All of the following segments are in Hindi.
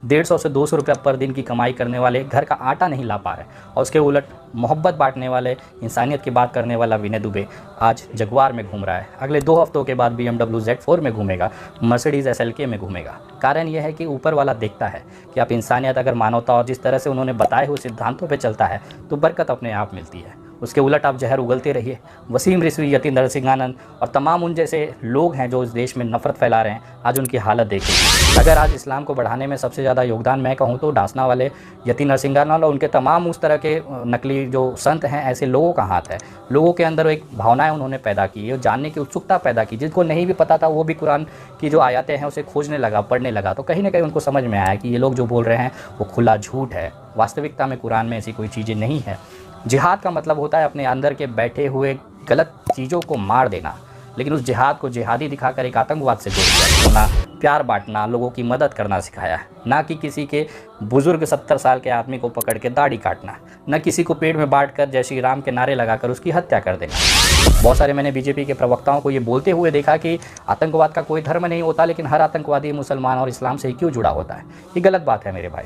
150 से 200 रुपया पर दिन की कमाई करने वाले घर का आटा नहीं ला पा रहे, और उसके उलट मोहब्बत बांटने वाले, इंसानियत की बात करने वाला विनय दुबे आज जगुआर में घूम रहा है। अगले 2 हफ्तों के बाद BMW Z4 में घूमेगा, मर्सिडीज़ SLK में घूमेगा। कारण यह है कि ऊपर वाला देखता है कि आप इंसानियत, अगर मानवता और जिस तरह से उन्होंने बताए हुए सिद्धांतों पर चलता है तो बरकत अपने आप मिलती है। उसके उलट आप जहर उगलते रहिए। वसीम रिजवी, यतीन नरसिंहानंद और तमाम उन जैसे लोग हैं जो इस देश में नफरत फैला रहे हैं, आज उनकी हालत देखिए। अगर आज इस्लाम को बढ़ाने में सबसे ज़्यादा योगदान मैं कहूँ तो डासना वाले यतीन नरसिंहानंद और उनके तमाम उस तरह के नकली जो संत हैं, ऐसे लोगों का हाथ है। लोगों के अंदर एक भावनाएं उन्होंने पैदा की, वो जानने की उत्सुकता पैदा की। जिसको नहीं भी पता था वो भी कुरान की जो आयतें हैं उसे खोजने लगा, पढ़ने लगा। तो कहीं ना कहीं उनको समझ में आया कि ये लोग जो बोल रहे हैं वो खुला झूठ है। वास्तविकता में कुरान में ऐसी कोई चीज़ें नहीं है। जिहाद का मतलब होता है अपने अंदर के बैठे हुए गलत चीज़ों को मार देना, लेकिन उस जिहाद को जिहादी दिखाकर एक आतंकवाद से जोड़ दिया। ना प्यार बांटना, लोगों की मदद करना सिखाया, ना कि किसी के बुजुर्ग 70 साल के आदमी को पकड़ के दाढ़ी काटना, न किसी को पेट में बांटकर जय श्री राम के नारे लगाकर उसकी हत्या कर देना। बहुत सारे मैंने बीजेपी के प्रवक्ताओं को ये बोलते हुए देखा कि आतंकवाद का कोई धर्म नहीं होता, लेकिन हर आतंकवादी मुसलमान और इस्लाम से ही क्यों जुड़ा होता है। ये गलत बात है मेरे भाई।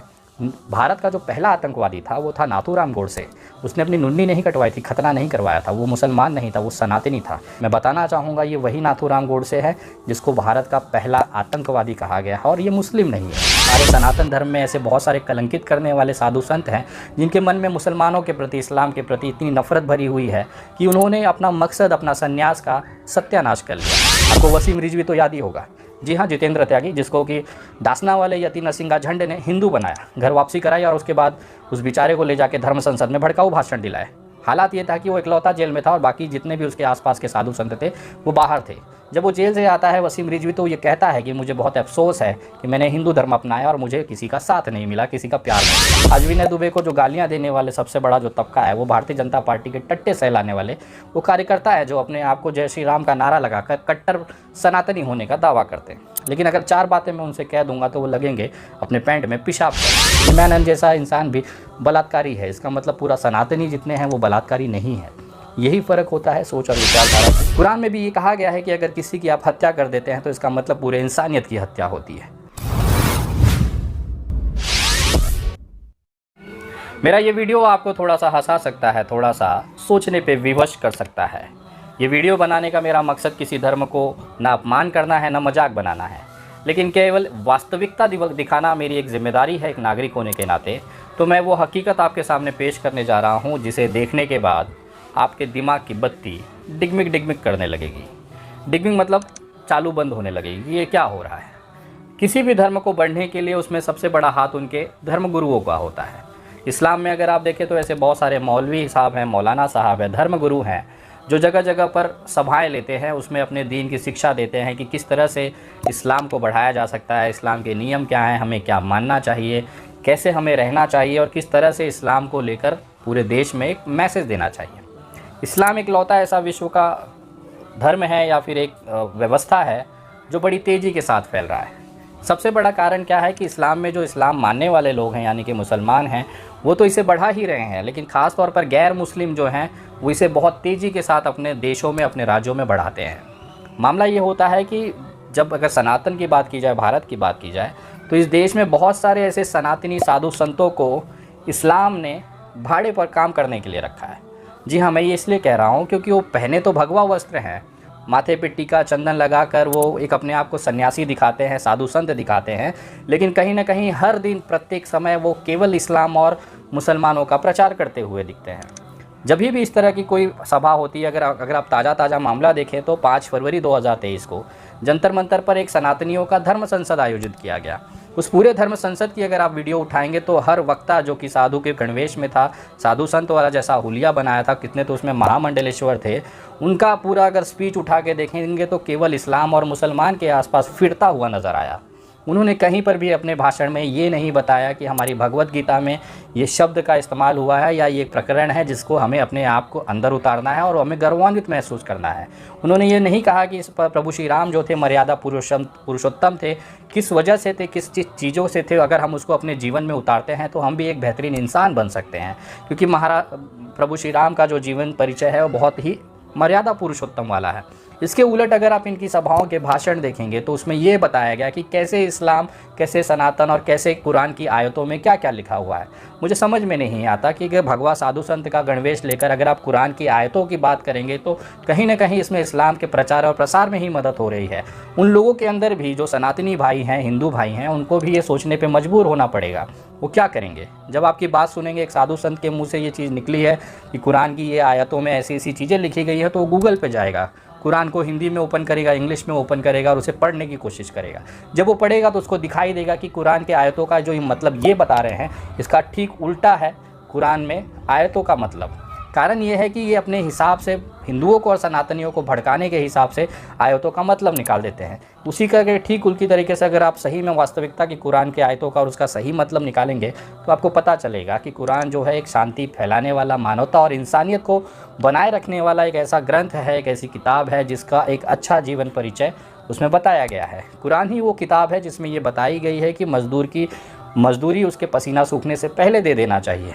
भारत का जो पहला आतंकवादी था वो था नाथूराम गोडसे। उसने अपनी मुंडी नहीं कटवाई थी, खतना नहीं करवाया था। वो मुसलमान नहीं था, वो सनातनी था। मैं बताना चाहूँगा ये वही नाथूराम गोडसे है जिसको भारत का पहला आतंकवादी कहा गया है, और ये मुस्लिम नहीं है। हमारे सनातन धर्म में ऐसे बहुत सारे कलंकित करने वाले साधु संत हैं जिनके मन में मुसलमानों के प्रति, इस्लाम के प्रति इतनी नफरत भरी हुई है कि उन्होंने अपना मकसद, अपना संन्यास का सत्यानाश कर लिया। आपको वसीम रिजवी तो याद ही होगा। जी हाँ, जितेंद्र त्यागी, जिसको कि डासना वाले यतीन नरसिंहा झंडे ने हिंदू बनाया, घर वापसी कराई और उसके बाद उस बेचारे को ले जाके धर्म संसद में भड़काऊ भाषण दिलाए। हालात ये था कि वो इकलौता जेल में था और बाकी जितने भी उसके आसपास के साधु संत थे वो बाहर थे। जब वो जेल से आता है वसीम रिजवी, तो ये कहता है कि मुझे बहुत अफसोस है कि मैंने हिंदू धर्म अपनाया और मुझे किसी का साथ नहीं मिला, किसी का प्यार नहीं मिला। आज विनय दुबे को जो गालियां देने वाले सबसे बड़ा जो तबका है वो भारतीय जनता पार्टी के टट्टे सहलाने वाले वो कार्यकर्ता है जो अपने आप को जय श्री राम का नारा लगाकर कट्टर सनातनी होने का दावा करते हैं। लेकिन अगर 4 बातें मैं उनसे कह दूंगा तो वो लगेंगे अपने पैंट में पेशाब कर। इमरान जैसा इंसान भी बलात्कारी है, इसका मतलब पूरा सनातनी जितने हैं वो बलात्कारी नहीं है। यही फ़र्क होता है सोच और विचारधारा। कुरान में भी ये कहा गया है कि अगर किसी की आप हत्या कर देते हैं तो इसका मतलब पूरे इंसानियत की हत्या होती है। मेरा ये वीडियो आपको थोड़ा सा हंसा सकता है, थोड़ा सा सोचने पे विवश कर सकता है। ये वीडियो बनाने का मेरा मकसद किसी धर्म को ना अपमान करना है, ना मजाक बनाना है, लेकिन केवल वास्तविकता दिखाना मेरी एक जिम्मेदारी है एक नागरिक होने के नाते। तो मैं वो हकीकत आपके सामने पेश करने जा रहा हूँ जिसे देखने के बाद आपके दिमाग की बत्ती डिगमिग डिगमिग करने लगेगी। डिगमिग मतलब चालू बंद होने लगेगी। ये क्या हो रहा है? किसी भी धर्म को बढ़ने के लिए उसमें सबसे बड़ा हाथ उनके धर्मगुरुओं का होता है। इस्लाम में अगर आप देखें तो ऐसे बहुत सारे मौलवी साहब हैं, मौलाना साहब हैं, धर्मगुरु हैं जो जगह जगह पर सभाएं लेते हैं, उसमें अपने दीन की शिक्षा देते हैं कि किस तरह से इस्लाम को बढ़ाया जा सकता है, इस्लाम के नियम क्या हैं, हमें क्या मानना चाहिए, कैसे हमें रहना चाहिए और किस तरह से इस्लाम को लेकर पूरे देश में एक मैसेज देना चाहिए। इस्लाम एक लौता ऐसा विश्व का धर्म है या फिर एक व्यवस्था है जो बड़ी तेज़ी के साथ फैल रहा है। सबसे बड़ा कारण क्या है कि इस्लाम में जो इस्लाम मानने वाले लोग हैं यानी कि मुसलमान हैं वो तो इसे बढ़ा ही रहे हैं, लेकिन ख़ास तौर पर गैर मुस्लिम जो हैं वो इसे बहुत तेज़ी के साथ अपने देशों में, अपने राज्यों में बढ़ाते हैं। मामला ये होता है कि जब अगर सनातन की बात की जाए, भारत की बात की जाए, तो इस देश में बहुत सारे ऐसे सनातनी साधु संतों को इस्लाम ने भाड़े पर काम करने के लिए रखा है। जी हाँ, मैं ये इसलिए कह रहा हूँ क्योंकि वो पहने तो भगवा वस्त्र हैं, माथे पे टीका चंदन लगाकर वो एक अपने आप को सन्यासी दिखाते हैं, साधु संत दिखाते हैं, लेकिन कहीं ना कहीं हर दिन प्रत्येक समय वो केवल इस्लाम और मुसलमानों का प्रचार करते हुए दिखते हैं। जब भी इस तरह की कोई सभा होती है, अगर आप ताज़ा मामला देखें तो 5 फरवरी 2023 को जंतर मंतर पर एक सनातनियों का धर्म संसद आयोजित किया गया। उस पूरे धर्म संसद की अगर आप वीडियो उठाएंगे तो हर वक्ता जो कि साधु के गणवेश में था, साधु संत वाला जैसा हुलिया बनाया था, कितने तो उसमें महामंडलेश्वर थे, उनका पूरा अगर स्पीच उठा के देखेंगे तो केवल इस्लाम और मुसलमान के आसपास फिरता हुआ नज़र आया। उन्होंने कहीं पर भी अपने भाषण में ये नहीं बताया कि हमारी भगवत गीता में ये शब्द का इस्तेमाल हुआ है या ये प्रकरण है जिसको हमें अपने आप को अंदर उतारना है और हमें गौरवान्वित महसूस करना है। उन्होंने ये नहीं कहा कि इस प्रभु श्री राम जो थे मर्यादा पुरुषोत्तम थे, किस वजह से थे, किस चीज़ों से थे, अगर हम उसको अपने जीवन में उतारते हैं तो हम भी एक बेहतरीन इंसान बन सकते हैं। क्योंकि प्रभु श्री राम का जो जीवन परिचय है वो बहुत ही मर्यादा पुरुषोत्तम वाला है। इसके उलट अगर आप इनकी सभाओं के भाषण देखेंगे तो उसमें ये बताया गया कि कैसे इस्लाम, कैसे सनातन और कैसे कुरान की आयतों में क्या क्या लिखा हुआ है। मुझे समझ में नहीं आता कि अगर भगवा साधु संत का गणवेश लेकर अगर आप कुरान की आयतों की बात करेंगे तो कहीं ना कहीं इसमें इस्लाम के प्रचार और प्रसार में ही मदद हो रही है। उन लोगों के अंदर भी जो सनातनी भाई हैं, हिंदू भाई हैं, उनको भी ये सोचने पर मजबूर होना पड़ेगा वो क्या करेंगे। जब आपकी बात सुनेंगे एक साधु संत के मुंह से ये चीज़ निकली है कि कुरान की ये आयतों में ऐसी ऐसी चीज़ें लिखी गई है, तो वो गूगल पे जाएगा, कुरान को हिंदी में ओपन करेगा, इंग्लिश में ओपन करेगा और उसे पढ़ने की कोशिश करेगा। जब वो पढ़ेगा तो उसको दिखाई देगा कि कुरान के आयतों का जो मतलब ये बता रहे हैं इसका ठीक उल्टा है कुरान में आयतों का मतलब। कारण ये है कि ये अपने हिसाब से हिंदुओं को और सनातनियों को भड़काने के हिसाब से आयतों का मतलब निकाल देते हैं। उसी का अगर ठीक उल्टी तरीके से अगर आप सही में वास्तविकता की कुरान के आयतों का और उसका सही मतलब निकालेंगे तो आपको पता चलेगा कि कुरान जो है एक शांति फैलाने वाला, मानवता और इंसानियत को बनाए रखने वाला एक ऐसा ग्रंथ है, एक ऐसी किताब है जिसका एक अच्छा जीवन परिचय उसमें बताया गया है। कुरान ही वो किताब है जिसमें ये बताई गई है कि मज़दूर की मज़दूरी उसके पसीना सूखने से पहले दे देना चाहिए।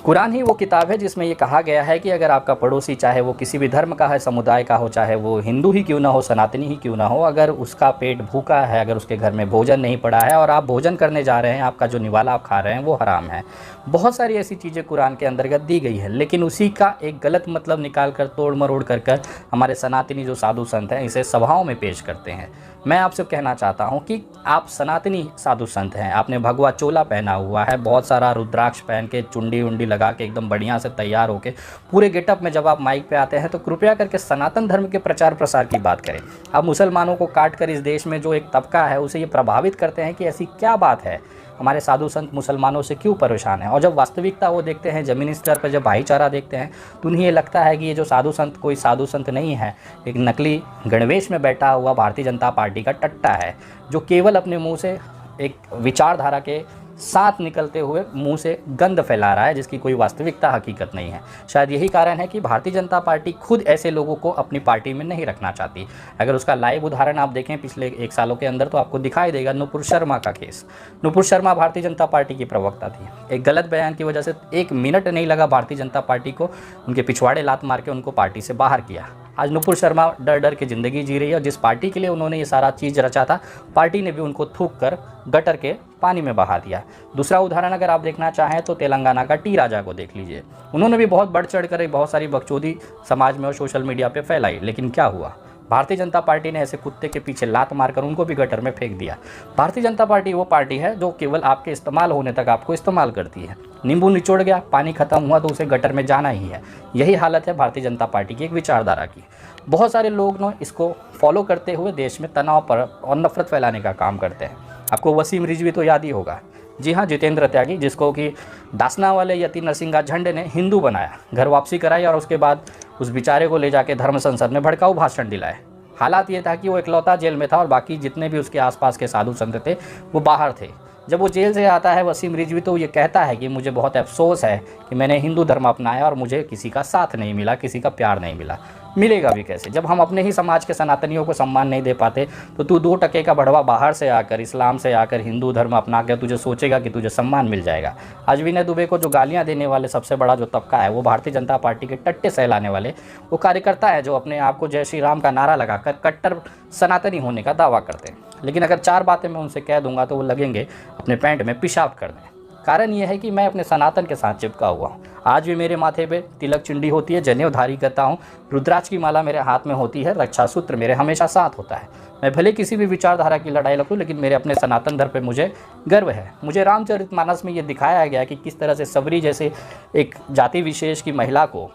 कुरान ही वो किताब है जिसमें ये कहा गया है कि अगर आपका पड़ोसी, चाहे वो किसी भी धर्म का है, समुदाय का हो, चाहे वो हिंदू ही क्यों ना हो, सनातनी ही क्यों ना हो, अगर उसका पेट भूखा है, अगर उसके घर में भोजन नहीं पड़ा है और आप भोजन करने जा रहे हैं, आपका जो निवाला आप खा रहे हैं वो हराम है। बहुत सारी ऐसी चीज़ें कुरान के अंतर्गत दी गई है, लेकिन उसी का एक गलत मतलब निकाल कर, तोड़ मरोड़ कर हमारे सनातनी जो साधु संत हैं इसे सभाओं में पेश करते हैं। मैं आपसे कहना चाहता हूं कि आप सनातनी साधु संत हैं, आपने भगवा चोला पहना हुआ है, बहुत सारा रुद्राक्ष पहन के, चुंडी उंडी लगा के एकदम बढ़िया से तैयार होके पूरे गेटअप में जब आप माइक पे आते हैं तो कृपया करके सनातन धर्म के प्रचार प्रसार की बात करें। आप मुसलमानों को काट कर इस देश में जो एक तबका है उसे ये प्रभावित करते हैं कि ऐसी क्या बात है, हमारे साधु संत मुसलमानों से क्यों परेशान हैं। और जब वास्तविकता वो देखते हैं, ज़मीनी स्तर पर जब भाईचारा देखते हैं तो उन्हें ये लगता है कि ये जो साधु संत कोई साधु संत नहीं है, एक नकली गणवेश में बैठा हुआ भारतीय जनता पार्टी का टट्टा है जो केवल अपने मुंह से एक विचारधारा के साथ निकलते हुए मुंह से गंध फैला रहा है जिसकी कोई वास्तविकता हकीकत नहीं है। शायद यही कारण है कि भारतीय जनता पार्टी खुद ऐसे लोगों को अपनी पार्टी में नहीं रखना चाहती। अगर उसका लाइव उदाहरण आप देखें पिछले 1 सालों के अंदर तो आपको दिखाई देगा नुपुर शर्मा का केस। नुपुर शर्मा भारतीय जनता पार्टी की प्रवक्ता थी, एक गलत बयान की वजह से 1 मिनट नहीं लगा भारतीय जनता पार्टी को उनके पिछवाड़े लात मार के उनको पार्टी से बाहर किया। आज नुपुर शर्मा डर डर के ज़िंदगी जी रही है और जिस पार्टी के लिए उन्होंने ये सारा चीज़ रचा था, पार्टी ने भी उनको थूक कर गटर के पानी में बहा दिया। दूसरा उदाहरण अगर आप देखना चाहें तो तेलंगाना का टी राजा को देख लीजिए। उन्होंने भी बहुत बढ़ चढ़ कर बहुत सारी बकचोदी समाज में और सोशल मीडिया पे फैलाई, लेकिन क्या हुआ, भारतीय जनता पार्टी ने ऐसे कुत्ते के पीछे लात मारकर उनको भी गटर में फेंक दिया। भारतीय जनता पार्टी वो पार्टी है जो केवल आपके इस्तेमाल होने तक आपको इस्तेमाल करती है। नींबू निचोड़ गया, पानी खत्म हुआ तो उसे गटर में जाना ही है। यही हालत है भारतीय जनता पार्टी की एक विचारधारा की। बहुत सारे लोग ना इसको फॉलो करते हुए देश में तनाव पर और नफरत फैलाने का काम करते हैं। आपको वसीम रिजवी तो याद ही होगा, जी हाँ, जितेंद्र त्यागी, जिसको कि दासना वाले यति नरसिंगा झंडे ने हिंदू बनाया, घर वापसी कराई और उसके बाद उस बेचारे को ले जाके धर्म संसद में भड़काऊ भाषण दिलाए। हालात ये था कि वो इकलौता जेल में था और बाकी जितने भी उसके आसपास के साधु संत थे वो बाहर थे। जब वो जेल से आता है वसीम रिजवी तो ये कहता है कि मुझे बहुत अफसोस है कि मैंने हिंदू धर्म अपनाया और मुझे किसी का साथ नहीं मिला, किसी का प्यार नहीं मिला। मिलेगा भी कैसे जब हम अपने ही समाज के सनातनियों को सम्मान नहीं दे पाते। तो तू 2 टके का बढ़वा बाहर से आकर, इस्लाम से आकर हिंदू धर्म अपना कर तुझे सोचेगा कि तुझे सम्मान मिल जाएगा। आज विनय दुबे को जो गालियां देने वाले सबसे बड़ा जो तबका है वो भारतीय जनता पार्टी के टट्टे सहलाने वाले वो कार्यकर्ता है जो अपने आप को जय श्री राम का नारा लगाकर कट्टर सनातनी होने का दावा करते हैं। लेकिन अगर 4 बातें मैं उनसे कह दूंगा तो वो लगेंगे अपने पैंट में पेशाब करने। कारण यह है कि मैं अपने सनातन के साथ चिपका हुआ हूँ। आज भी मेरे माथे पे तिलक चिंडी होती है, जनेऊधारी करता हूँ, रुद्राक्ष की माला मेरे हाथ में होती है, रक्षा सूत्र मेरे हमेशा साथ होता है। मैं भले किसी भी विचारधारा की लड़ाई लड़ूं लेकिन मेरे अपने सनातन धर्म पे मुझे गर्व है। मुझे रामचरितमानस में ये दिखाया गया कि किस तरह से सबरी जैसे एक जाति विशेष की महिला को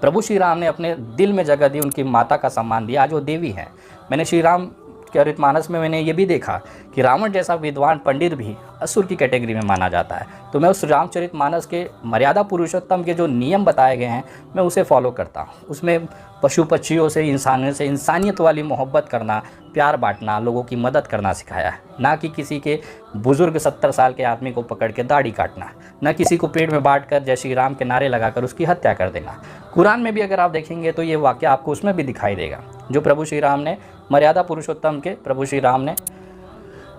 प्रभु श्री राम ने अपने दिल में जगह दी, उनकी माता का सम्मान दिया। आज वो देवी हैं। मैंने श्री राम चरितमानस में मैंने ये भी देखा कि रावण जैसा विद्वान पंडित भी असुर की कैटेगरी में माना जाता है। तो मैं उस रामचरितमानस के मर्यादा पुरुषोत्तम के जो नियम बताए गए हैं मैं उसे फॉलो करता हूँ। उसमें पशु पक्षियों से, इंसानों से इंसानियत वाली मोहब्बत करना, प्यार बांटना, लोगों की मदद करना सिखाया है। ना कि किसी के बुजुर्ग 70 साल के आदमी को पकड़ के दाढ़ी काटना, ना किसी को पेट में बांट कर जय श्री राम के नारे लगाकर उसकी हत्या कर देना। कुरान में भी अगर आप देखेंगे तो ये वाक्य आपको उसमें भी दिखाई देगा जो प्रभु श्री राम ने मर्यादा पुरुषोत्तम के प्रभु श्री राम ने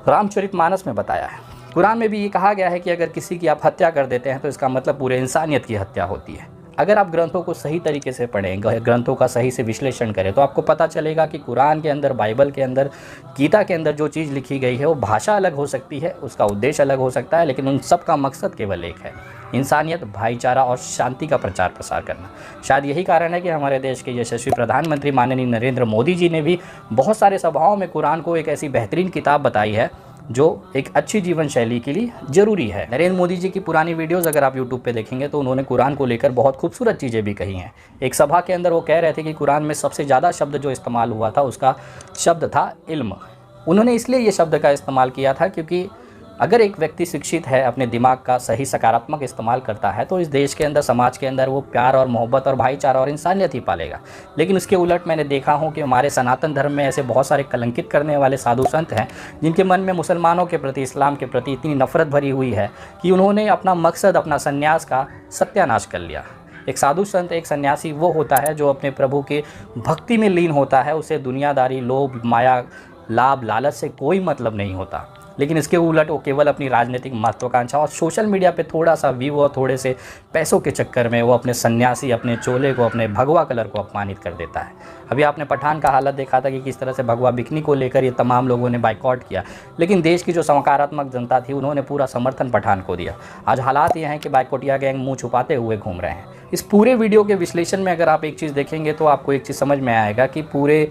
रामचरितमानस में बताया है। कुरान में भी ये कहा गया है कि अगर किसी की आप हत्या कर देते हैं तो इसका मतलब पूरे इंसानियत की हत्या होती है। अगर आप ग्रंथों को सही तरीके से पढ़ें, ग्रंथों का सही से विश्लेषण करें, तो आपको पता चलेगा कि कुरान के अंदर, बाइबल के अंदर, गीता के अंदर जो चीज़ लिखी गई है वो भाषा अलग हो सकती है, उसका उद्देश्य अलग हो सकता है, लेकिन उन सब का मकसद केवल एक है, इंसानियत, भाईचारा और शांति का प्रचार प्रसार करना। शायद यही कारण है कि हमारे देश के यशस्वी प्रधानमंत्री माननीय नरेंद्र मोदी जी ने भी बहुत सारे सभाओं में कुरान को एक ऐसी बेहतरीन किताब बताई है जो एक अच्छी जीवन शैली के लिए ज़रूरी है। नरेंद्र मोदी जी की पुरानी वीडियोस अगर आप यूट्यूब पे देखेंगे तो उन्होंने कुरान को लेकर बहुत खूबसूरत चीज़ें भी कही हैं। एक सभा के अंदर वो कह रहे थे कि कुरान में सबसे ज़्यादा शब्द जो इस्तेमाल हुआ था उसका शब्द था इल्म। उन्होंने इसलिए ये शब्द का इस्तेमाल किया था क्योंकि अगर एक व्यक्ति शिक्षित है, अपने दिमाग का सही सकारात्मक इस्तेमाल करता है, तो इस देश के अंदर, समाज के अंदर वो प्यार और मोहब्बत और भाईचारा और इंसानियत ही पालेगा। लेकिन उसके उलट मैंने देखा हूँ कि हमारे सनातन धर्म में ऐसे बहुत सारे कलंकित करने वाले साधु संत हैं जिनके मन में मुसलमानों के प्रति, इस्लाम के प्रति इतनी नफरत भरी हुई है कि उन्होंने अपना मकसद, अपना संन्यास का सत्यानाश कर लिया। एक साधु संत, एक सन्यासी वो होता है जो अपने प्रभु के भक्ति में लीन होता है, उसे दुनियादारी, लोभ, माया, लाभ, लालच से कोई मतलब नहीं होता। लेकिन इसके उलट वो केवल अपनी राजनीतिक महत्वाकांक्षा और सोशल मीडिया पे थोड़ा सा व्यू और थोड़े से पैसों के चक्कर में वो अपने सन्यासी, अपने चोले को, अपने भगवा कलर को अपमानित कर देता है। अभी आपने पठान का हालत देखा था कि किस तरह से भगवा बिकनी को लेकर ये तमाम लोगों ने बाइकआउट किया, लेकिन देश की जो सकारात्मक जनता थी उन्होंने पूरा समर्थन पठान को दिया। आज हालात ये हैं कि बाइकआउटिया गैंग मुँह छुपाते हुए घूम रहे हैं। इस पूरे वीडियो के विश्लेषण में अगर आप एक चीज़ देखेंगे तो आपको एक चीज़ समझ में आएगा कि पूरे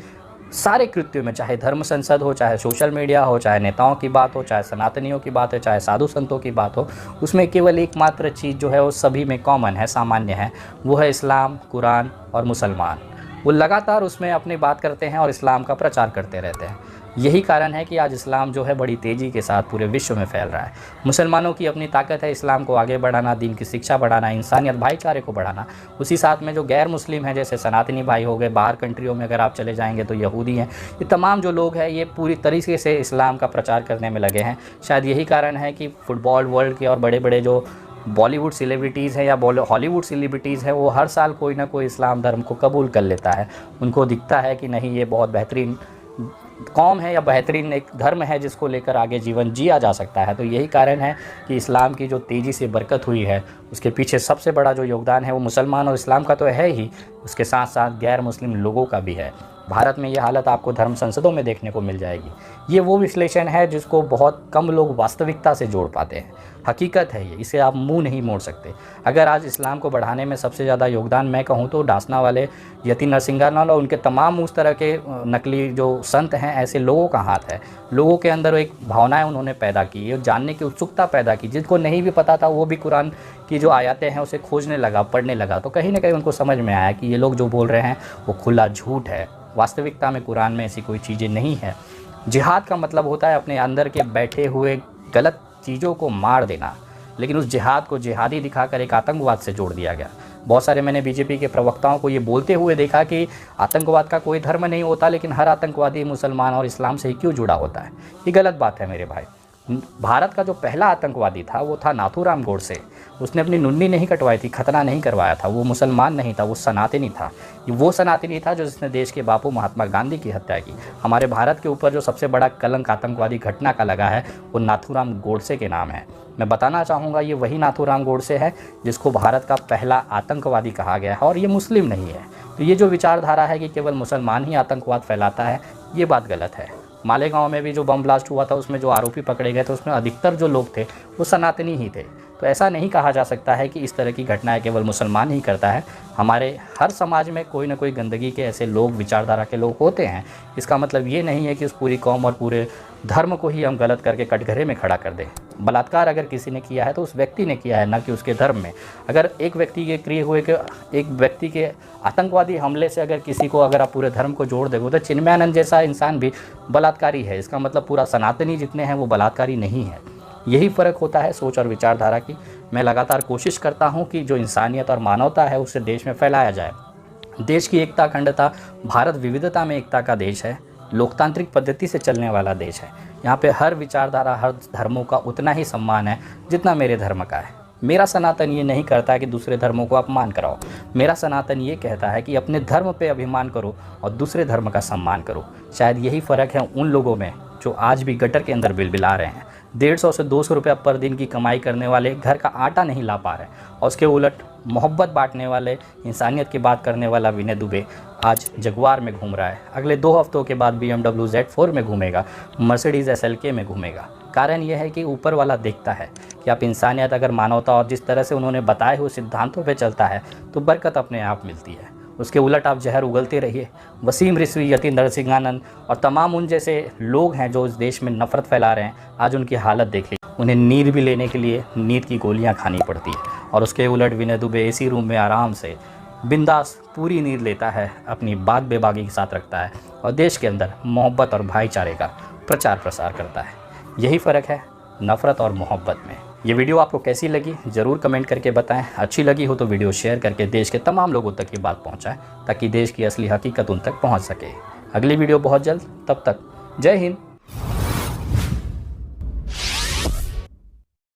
सारे कृत्यों में, चाहे धर्म संसद हो, चाहे सोशल मीडिया हो, चाहे नेताओं की बात हो, चाहे सनातनियों की बात हो, चाहे साधु संतों की बात हो, उसमें केवल एकमात्र चीज़ जो है वो सभी में कॉमन है, सामान्य है, वो है इस्लाम, कुरान और मुसलमान। वो लगातार उसमें अपनी बात करते हैं और इस्लाम का प्रचार करते रहते हैं। यही कारण है कि आज इस्लाम जो है बड़ी तेज़ी के साथ पूरे विश्व में फैल रहा है। मुसलमानों की अपनी ताकत है इस्लाम को आगे बढ़ाना, दीन की शिक्षा बढ़ाना, इंसानियत, भाईचारे को बढ़ाना। उसी साथ में जो गैर मुस्लिम हैं, जैसे सनातनी भाई हो गए, बाहर कंट्रियों में अगर आप चले जाएंगे तो यहूदी हैं, ये तमाम जो लोग हैं ये पूरी तरीके से इस्लाम का प्रचार करने में लगे हैं। शायद यही कारण है कि फुटबॉल वर्ल्ड के और बड़े बड़े जो बॉलीवुड सेलिब्रिटीज़ हैं या हॉलीवुड सेलिब्रिटीज़ हैं, वो हर साल कोई ना कोई इस्लाम धर्म को कबूल कर लेता है। उनको दिखता है कि नहीं, ये बहुत बेहतरीन कौम है या बेहतरीन एक धर्म है जिसको लेकर आगे जीवन जिया जा सकता है। तो यही कारण है कि इस्लाम की जो तेज़ी से बरकत हुई है उसके पीछे सबसे बड़ा जो योगदान है वो मुसलमान और इस्लाम का तो है ही, उसके साथ साथ गैर मुस्लिम लोगों का भी है। भारत में ये हालत आपको धर्म संसदों में देखने को मिल जाएगी। ये वो विश्लेषण है जिसको बहुत कम लोग वास्तविकता से जोड़ पाते हैं। हकीकत है ये, इसे आप मुंह नहीं मोड़ सकते। अगर आज इस्लाम को बढ़ाने में सबसे ज़्यादा योगदान मैं कहूँ तो डासना वाले यति नरसिंहालाल और उनके तमाम उस तरह के नकली जो संत हैं, ऐसे लोगों का हाथ है। लोगों के अंदर एक भावनाएं उन्होंने पैदा की, ये जानने की उत्सुकता पैदा की। जिसको नहीं भी पता था वो भी कुरान की जो आयतें हैं उसे खोजने लगा, पढ़ने लगा। तो कहीं ना कहीं उनको समझ में आया कि ये लोग जो बोल रहे हैं वो खुला झूठ है। वास्तविकता में कुरान में ऐसी कोई चीज़ें नहीं है। जिहाद का मतलब होता है अपने अंदर के बैठे हुए गलत चीज़ों को मार देना, लेकिन उस जिहाद को जिहादी दिखाकर एक आतंकवाद से जोड़ दिया गया। बहुत सारे मैंने बीजेपी के प्रवक्ताओं को ये बोलते हुए देखा कि आतंकवाद का कोई धर्म नहीं होता, लेकिन हर आतंकवादी मुसलमान और इस्लाम से ही क्यों जुड़ा होता है। ये गलत बात है मेरे भाई। भारत का जो पहला आतंकवादी था वो था नाथूराम गोडसे। उसने अपनी नुन्नी नहीं कटवाई थी, खतना नहीं करवाया था। वो मुसलमान नहीं था, वो सनातनी था। वो सनातनी था जो जिसने देश के बापू महात्मा गांधी की हत्या की। हमारे भारत के ऊपर जो सबसे बड़ा कलंक आतंकवादी घटना का लगा है वो नाथूराम गोडसे के नाम है। मैं बताना चाहूँगा ये वही नाथूराम गोडसे है जिसको भारत का पहला आतंकवादी कहा गया है, और ये मुस्लिम नहीं है। तो ये जो विचारधारा है कि केवल मुसलमान ही आतंकवाद फैलाता है, ये बात गलत है। मालेगांव में भी जो बम ब्लास्ट हुआ था उसमें जो आरोपी पकड़े गए थे उसमें अधिकतर जो लोग थे वो सनातनी ही थे। तो ऐसा नहीं कहा जा सकता है कि इस तरह की घटनाएं केवल मुसलमान ही करता है। हमारे हर समाज में कोई ना कोई गंदगी के ऐसे लोग, विचारधारा के लोग होते हैं। इसका मतलब ये नहीं है कि उस पूरी कौम और पूरे धर्म को ही हम गलत करके कटघरे में खड़ा कर दें। बलात्कार अगर किसी ने किया है तो उस व्यक्ति ने किया है, ना कि उसके धर्म में। अगर एक व्यक्ति के क्रिए हुए के एक व्यक्ति के आतंकवादी हमले से अगर किसी को अगर आप पूरे धर्म को जोड़ देंगे तो चिन्मयानंद जैसा इंसान भी बलात्कारी है। इसका मतलब पूरा सनातनी जितने हैं वो बलात्कारी नहीं है। यही फ़र्क होता है सोच और विचारधारा की। मैं लगातार कोशिश करता हूँ कि जो इंसानियत और मानवता है उसे देश में फैलाया जाए। देश की एकता, अखंडता, भारत विविधता में एकता का देश है, लोकतांत्रिक पद्धति से चलने वाला देश है। यहाँ पे हर विचारधारा, हर धर्मों का उतना ही सम्मान है जितना मेरे धर्म का है। मेरा सनातन ये नहीं करता है कि दूसरे धर्मों को अपमान कराओ। मेरा सनातन ये कहता है कि अपने धर्म पे अभिमान करो और दूसरे धर्म का सम्मान करो। शायद यही फ़र्क है उन लोगों में जो आज भी गटर के अंदर बिलबिला रहे हैं। 150 से 200 रुपये पर दिन की कमाई करने वाले घर का आटा नहीं ला पा रहे, और उसके उलट मोहब्बत बांटने वाले, इंसानियत की बात करने वाला विनय दुबे आज जगुआर में घूम रहा है। अगले 2 हफ्तों के बाद BMW Z4 में घूमेगा, मर्सिडीज़ SLK में घूमेगा। कारण यह है कि ऊपर वाला देखता है कि आप इंसानियत, अगर मानवता और जिस तरह से उन्होंने बताए हुए सिद्धांतों पर चलता है तो बरकत अपने आप मिलती है। उसके उलट आप जहर उगलते रहिए। वसीम रिजवी, यतीन नरसिंहानंद और तमाम उन जैसे लोग हैं जो इस देश में नफरत फैला रहे हैं, आज उनकी हालत देख लीजिए। उन्हें नींद भी लेने के लिए नींद की गोलियां खानी पड़ती है, और उसके उलट विनय दुबे एसी रूम में आराम से बिंदास पूरी नींद लेता है, अपनी बात बेबाकी के साथ रखता है और देश के अंदर मोहब्बत और भाईचारे का प्रचार प्रसार करता है। यही फ़र्क है नफ़रत और मोहब्बत में। ये वीडियो आपको कैसी लगी ज़रूर कमेंट करके बताएं। अच्छी लगी हो तो वीडियो शेयर करके देश के तमाम लोगों तक ये बात पहुंचाएं, ताकि देश की असली हकीकत उन तक पहुंच सके। अगली वीडियो बहुत जल्द, तब तक जय हिंद,